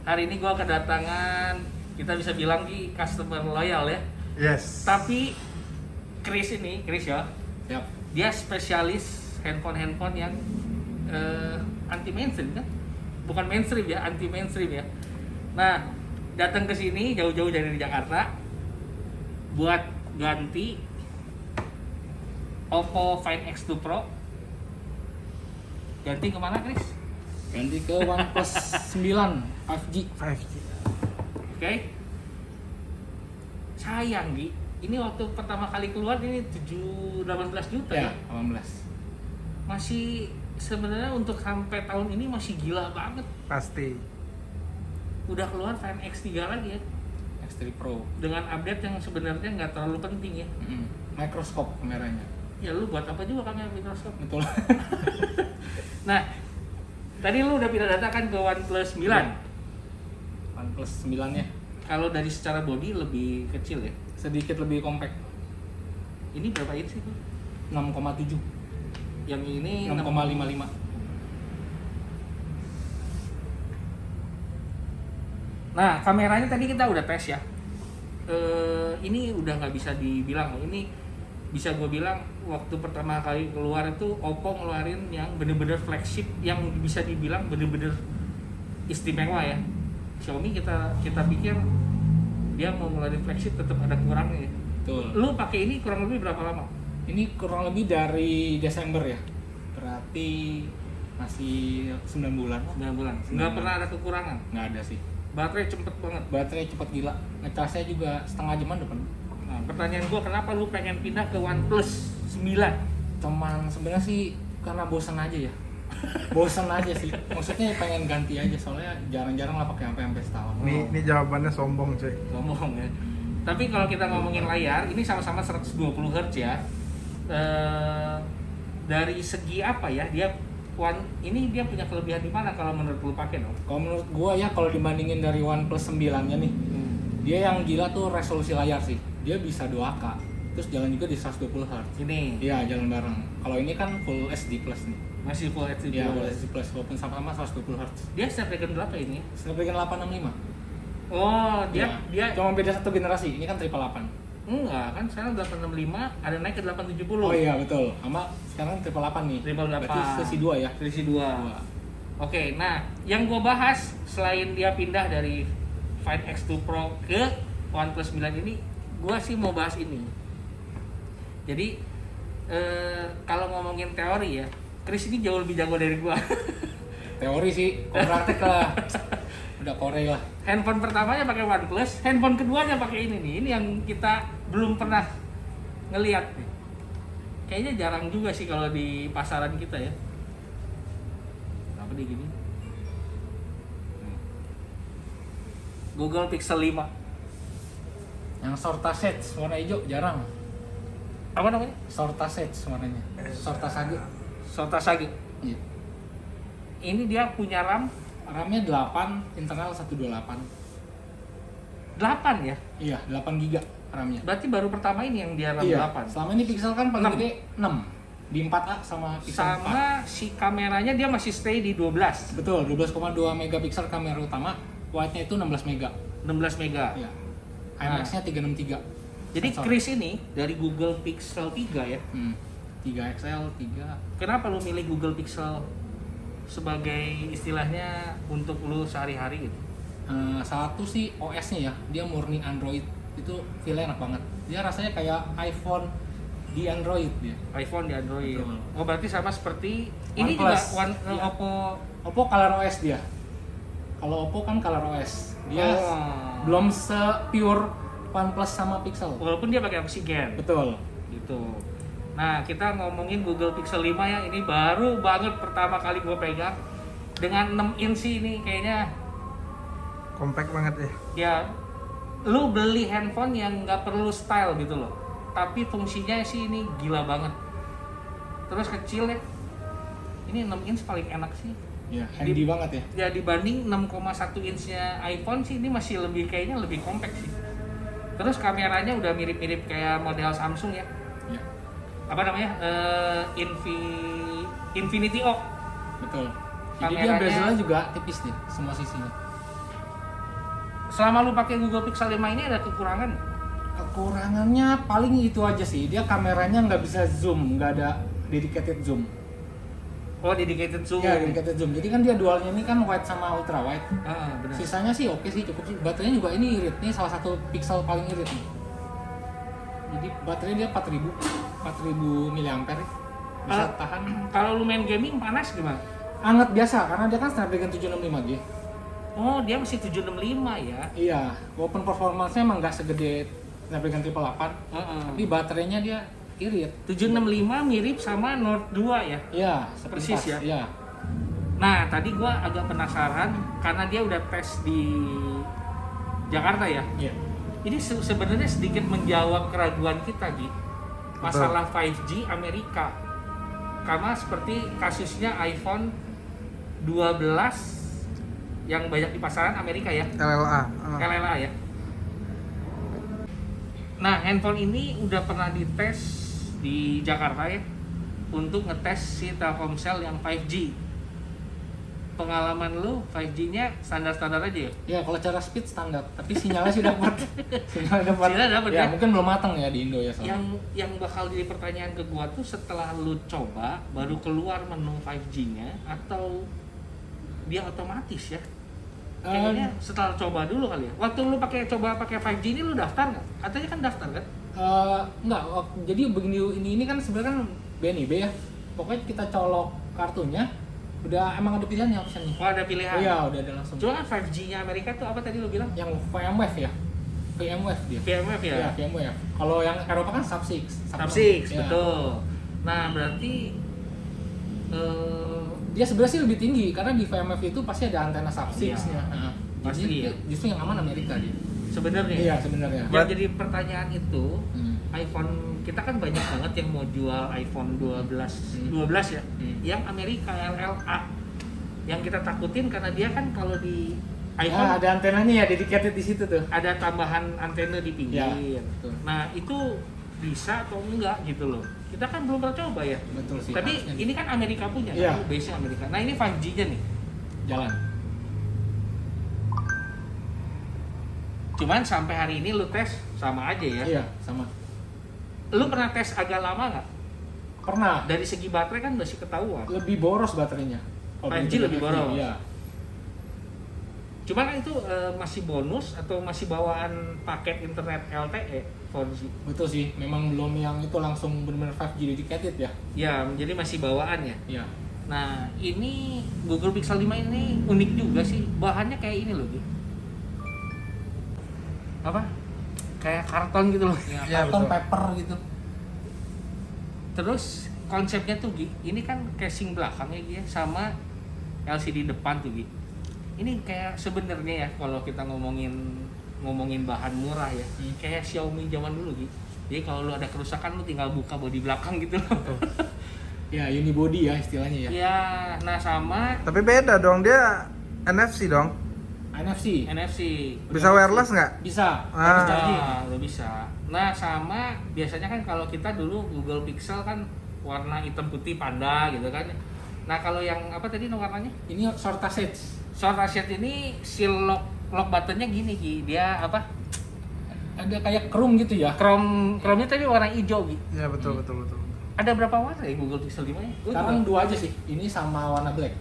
hari ini gua kedatangan, kita bisa bilang di customer loyal ya. Yes. Tapi Chris ya, Yap. dia spesialis handphone yang anti mainstream kan? Bukan mainstream ya, anti mainstream ya. Nah, datang ke sini jauh-jauh dari Jakarta buat ganti Oppo Find X2 Pro. Ganti kemana, Chris? Ganti ke OnePlus 9 5G. 5G. Oke. Sayang, Gi. Ini waktu pertama kali keluar ini 18 juta ya. Ya, 18. Masih sebenarnya untuk sampai tahun ini masih gila banget. Pasti. Udah keluar Find X3 lagi ya. X3 Pro. Dengan update yang sebenarnya nggak terlalu penting ya. Microscope kameranya. Ya lu buat apa juga kamera Microsoft? Betul. Nah, tadi lu udah pindah data kan ke OnePlus 9. Ya. OnePlus 9-nya Kalau dari secara body lebih kecil ya. sedikit lebih compact. Ini berapa inch sih? 6,7. Yang ini 6,55. Nah, kameranya tadi kita udah tes ya. Ini udah nggak bisa dibilang. Ini bisa gue bilang waktu pertama kali keluar itu Oppo ngeluarin yang bener-bener flagship, yang bisa dibilang bener-bener istimewa ya. Xiaomi kita pikir dia mau ngeluarin flagship tetap ada kurangnya ya. Betul. Lu pakai ini kurang lebih berapa lama? Ini kurang lebih dari Desember ya. Berarti masih 9 bulan. 9 bulan. Nggak pernah ada kekurangan. Nggak ada sih. Baterai cepet banget. Baterai cepat gila. Ngecasnya juga setengah jaman depan. Nah, pertanyaan gua kenapa lu pengen pindah ke OnePlus 9? Cuman sebenarnya sih karena bosan aja ya. Bosan aja sih. Maksudnya pengen ganti aja soalnya jarang-jarang lah pakai sampai setahun. Ini jawabannya sombong, cuy. Ngomong ya. Tapi kalau kita ngomongin layar, ini sama-sama 120 Hz ya. Dari segi apa ya? Ini dia punya kelebihan di mana kalau menurut lu pakai dong? Kalau menurut gua ya kalau dibandingin dari OnePlus 9-nya nih, dia yang gila tuh resolusi layar sih. Dia bisa 2K. Terus jalan juga di 120 Hz. Ini Iya, jalan bareng. Kalau ini kan Full HD Plus nih. masih Full HD. Iya, Full HD Plus walaupun sama-sama 120 Hz. Dia Snapdragon berapa ini? Snapdragon 865. Oh, Iya. dia Cuma beda satu generasi. Ini kan 888. enggak kan sekarang 865 ada naik ke 870. Oh iya, betul. Sama sekarang 888 nih. 888. Berarti selisih 2 ya. Selisih 2. Oke, nah yang gua bahas selain dia pindah dari Find X2 Pro ke OnePlus 9 ini, gua sih mau bahas ini. Jadi kalau ngomongin teori ya, Chris ini jauh lebih jago dari gua. Teori sih, kalau praktek lah. Udah Korea lah. Handphone pertamanya pakai OnePlus, handphone keduanya pakai ini nih. Ini yang kita belum pernah ngelihat nih. Kayaknya jarang juga sih kalau di pasaran kita ya. Kenapa dia gini? Google Pixel 5. Yang Sortasage warna hijau jarang. Apa namanya? Sortasage warnanya. Sortasage. Sortasage. Iya. Ini dia punya RAM RAM-nya 8, internal 128. 8 ya. Iya, 8 GB RAM-nya. Berarti baru pertama ini yang dia RAM Iya. 8. Selama ini Pixel kan paling 6. gede 6. Di 4A sama Pixel 4. Sama si kameranya dia masih stay di 12. Betul, 12,2 megapiksel kamera utama, wide-nya itu 16 mega. 16 mega. Iya. IMAX-nya 363. Jadi Sensor. Chris ini dari Google Pixel 3 ya. 3 XL, 3. Kenapa lu milih Google Pixel sebagai istilahnya untuk lu sehari-hari gitu? Satu sih OS-nya ya, dia murni Android. Itu feel-nya enak banget. Dia rasanya kayak iPhone di Android dia. iPhone di Android. Betul. Oh berarti sama seperti ini juga OnePlus. Iya. Oppo Color OS dia. Kalau Oppo kan Color OS. Dia Oh. belum se-pure OnePlus sama Pixel. Walaupun dia pakai oksigen. Betul. Gitu. Nah, kita ngomongin Google Pixel 5 ya. Ini baru banget pertama kali gue pegang. Dengan 6 inci ini kayaknya Compact banget ya. ya lu beli handphone yang nggak perlu style gitu loh. Tapi fungsinya sih ini gila banget. Terus kecil ya. Ini 6 inch paling enak sih. Ya, handy banget ya. Ya dibanding 6,1 inchnya iPhone sih ini masih kayaknya lebih compact sih. Terus kameranya udah mirip-mirip kayak model Samsung ya. Ya, Apa namanya? Infinity O. betul. Jadi dia Kameranya- bezelnya juga tipis dia, semua sisinya. selama lu pakai Google Pixel 5 ini ada kekurangan nggak? Kekurangannya paling itu aja sih, dia kameranya nggak bisa zoom, nggak ada dedicated zoom. Oh, dedicated zoom. Ya, dedicated zoom. Jadi kan dia dualnya ini kan wide sama ultra wide. Benar. Sisanya sih oke sih, cukup sih. Baterainya juga ini irit, nih salah satu Pixel paling irit nih. Jadi baterainya dia 4000 mAh ya. Bisa tahan. Kalau lu main gaming panas gimana? Anget biasa, karena dia kan Snapdragon 765G. Oh, dia masih 765 ya. Iya, walaupun performanya emang nggak segede Snapdragon 888, tapi baterainya dia irit. 765 mirip sama Note 2 ya. Iya, Persis ya? Iya. Nah, tadi gua agak penasaran karena dia udah tes di Jakarta ya. Iya. Ini sebenarnya sedikit menjawab keraguan kita, Gi. Masalah 5G Amerika. Karena seperti kasusnya iPhone 12 yang banyak di pasaran Amerika ya. LLA. LLA ya. Nah, handphone ini udah pernah dites di Jakarta ya untuk ngetes si Telkomsel yang 5G. Pengalaman lu 5G-nya standar-standar aja ya? Ya, kalau cara speed standar, tapi sinyalnya sih dapat. Sinyalnya dapat. ya? Mungkin belum matang ya di Indo ya soalnya. Yang bakal jadi pertanyaan ke gua tuh setelah lu coba baru keluar menu 5G-nya atau dia otomatis ya? Kayaknya setelah coba dulu kali ya. Waktu lu coba pakai 5G ini lu daftar nggak? Katanya kan daftar kan? Enggak, jadi begini ini kan sebenarnya kan BNIB ya. Pokoknya kita colok kartunya, udah emang ada pilihannya optionnya. Oh, ada pilihan. Iya, udah ada langsung. Cuma 5G-nya Amerika tuh apa tadi lu bilang? Yang VMwave ya. VMwave dia. VMwave ya? Iya, VMwave. Kalau yang Eropa kan Sub-6. Sub-6, Ya. betul. Nah, berarti Dia sebenarnya sih lebih tinggi karena di VMwave itu pasti ada antena Sub-6-nya. Iya. Pasti Jadi ya. Justru yang aman Amerika dia. sebenarnya Iya, sebenarnya. yang jadi pertanyaan itu Hmm. iPhone kita kan banyak banget yang mau jual iPhone 12 ya, yang Amerika LLA, yang kita takutin karena dia kan kalau di iPhone ada antenanya ya dedicated di situ tuh. ada tambahan antena di pinggir. Ya, betul. Nah itu bisa atau enggak gitu loh. Kita kan belum pernah coba ya. Betul sih. Tapi harusnya. ini kan Amerika punya, Iya. kan? Base-nya Amerika. Nah ini 5G-nya nih. Jalan. Cuman sampai hari ini lu tes sama aja ya. Iya, sama. Lu pernah tes agak lama nggak? Pernah. Dari segi baterai kan masih ketahuan. Lebih boros baterainya. Kalau 5G di lebih boros. Iya. Cuman kan itu masih bonus atau masih bawaan paket internet LTE 4G? Betul sih. Memang belum yang itu langsung benar-benar 5G dedicated ya. Ya, jadi masih bawaan ya. Iya. Nah, ini Google Pixel 5 ini unik juga sih. Bahannya kayak ini loh, Gi. Apa? Kayak karton gitu loh. Ya, Iya, karton betul. paper gitu. Terus konsepnya tuh, Gi, ini kan casing belakangnya Gi, ya, sama LCD depan tuh, Gi. Ini kayak sebenarnya ya kalau kita ngomongin bahan murah ya, kayak Xiaomi zaman dulu, Gi. Jadi kalau lu ada kerusakan lu tinggal buka bodi belakang gitu loh. Ya, unibody ya istilahnya ya. Ya, nah sama Tapi beda dong, dia NFC dong. NFC. NFC. Bisa wireless nggak? Bisa. Ah. Harus jadi. Lo bisa. Nah, sama biasanya kan kalau kita dulu Google Pixel kan warna hitam putih panda gitu kan. Nah, kalau yang apa tadi warnanya? Ini short touch. Short Shade ini seal lock buttonnya gini Ki. Dia apa? Ada kayak chrome gitu ya. Chrome-nya tadi warna hijau Ki. Iya betul betul betul. Ada berapa warna ya Google Pixel 5 ya? Sekarang dua aja sih. Ini sama warna black.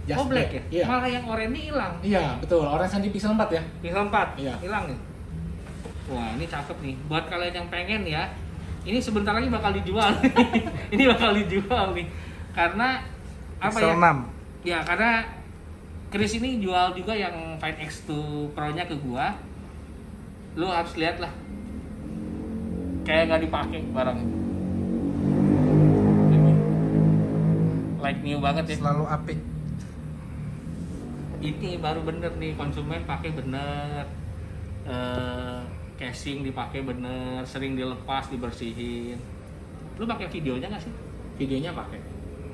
Just Oh, black ya? Iya. Malah yang oranye hilang. Iya, betul. Orange yang di Pixel 4 ya. Pixel 4 Iya. hilang nih. Wah, ini cakep nih. Buat kalian yang pengen ya, ini sebentar lagi bakal dijual. Ini bakal dijual nih. Karena apa Pixel ya? 6. Ya, karena Chris ini jual juga yang Find X2 Pro-nya ke gua. Lu harus lihat lah. Kayak nggak dipakai barang itu. Like new banget ya. Selalu apik. Ini baru bener nih, konsumen pakai bener. Casing dipakai bener, sering dilepas, dibersihin. Lu pakai videonya nggak sih? Videonya pakai.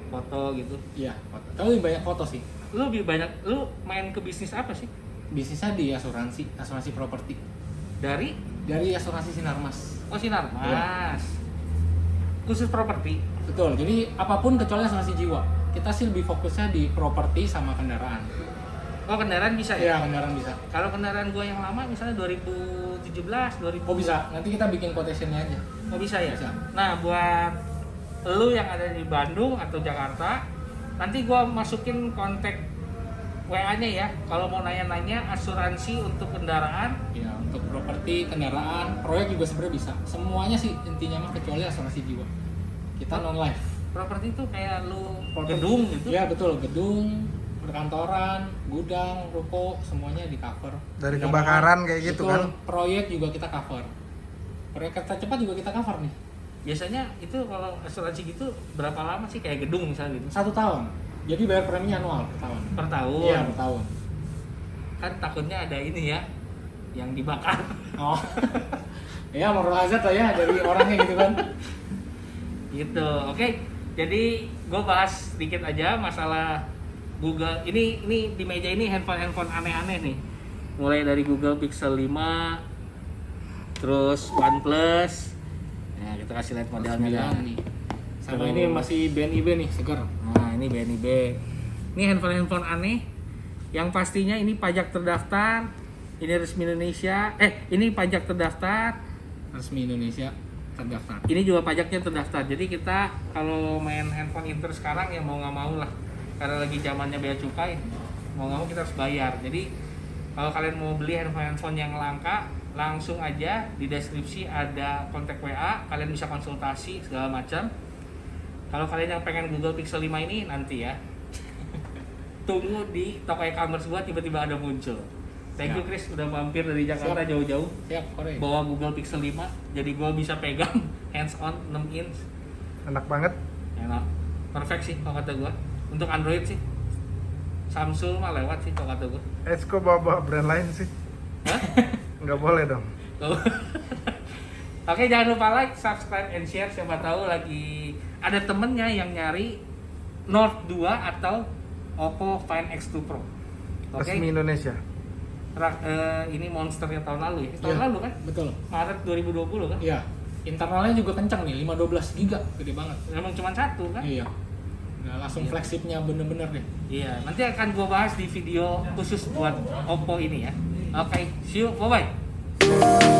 Foto gitu. Iya, foto. Tapi lebih banyak foto sih. Lu lebih banyak, lu main ke bisnis apa sih? Bisnisnya di asuransi properti. Dari Dari asuransi Sinarmas. Oh, Sinarmas. Khusus properti. Betul. Jadi apapun kecuali asuransi jiwa. Kita sih lebih fokusnya di properti sama kendaraan. Oh, kendaraan bisa ya? Iya, kendaraan bisa. Kalau kendaraan gua yang lama misalnya 2017, 2000. Oh bisa, nanti kita bikin quotation-nya aja. Oh, bisa ya? Bisa. Nah, buat lu yang ada di Bandung atau Jakarta, nanti gua masukin kontak WA-nya ya. Kalau mau nanya-nanya asuransi untuk kendaraan, Ya, untuk properti, kendaraan, proyek juga sebenarnya bisa. Semuanya sih intinya mah kecuali asuransi jiwa. Kita non life. properti itu kayak lu gedung gitu. Iya betul, gedung, perkantoran, gudang, ruko, semuanya di cover. Dari Kendaraan, kebakaran kayak gitu betul, kan? Proyek juga kita cover. Proyek kereta cepat juga kita cover nih. Biasanya itu kalau asuransi gitu berapa lama sih kayak gedung misalnya gitu? 1 tahun. Jadi bayar preminya anual per tahun. Per tahun. Iya per tahun. Kan takutnya ada ini ya yang dibakar. Oh. Ya moral hazard lah ya dari orangnya gitu kan. Gitu. Oke. Jadi gue bahas sedikit aja masalah Google. Ini di meja ini handphone aneh-aneh nih. Mulai dari Google Pixel 5, terus OnePlus. Nah, kita kasih lihat modelnya Sembilan. nih. Sama Terus- ini masih BNIB nih, segar. Nah, ini BNIB. Ini handphone aneh. Yang pastinya ini pajak terdaftar. Ini resmi Indonesia. Ini pajak terdaftar. Resmi Indonesia terdaftar. Ini juga pajaknya terdaftar. Jadi kita kalau main handphone Inter sekarang ya mau nggak mau lah. Karena lagi zamannya bea cukai, mau nggak mau kita harus bayar. Jadi kalau kalian mau beli handphone yang langka, langsung aja di deskripsi ada kontak WA. Kalian bisa konsultasi segala macam. Kalau kalian yang pengen Google Pixel 5 ini nanti ya. Tunggu di toko e-commerce gua tiba-tiba ada muncul. Thank you Chris udah mampir dari Jakarta Siap. jauh-jauh Siap, korek. bawa Google Pixel 5. Jadi gua bisa pegang hands on 6 inch. Enak banget. Enak. Perfect sih kalau kata gua. Untuk Android sih. Samsung mah lewat sih kalau kata gua. Kok bawa brand lain sih? Hah? Nggak boleh dong. Tuh. Oke, jangan lupa like, subscribe, and share. Siapa tahu lagi ada temennya yang nyari Note 2 atau Oppo Find X2 Pro. Oke. Resmi Indonesia. Ini monsternya tahun lalu ya. Tahun Iya, lalu kan? Betul. Maret 2020 kan? Iya. Internalnya juga kencang nih, 512 giga, gede banget. Memang cuma satu kan? Iya. Nah, langsung Iya. flagshipnya bener-bener deh. Iya, nanti akan gua bahas di video khusus buat Oppo ini ya. Oke, see you, bye-bye.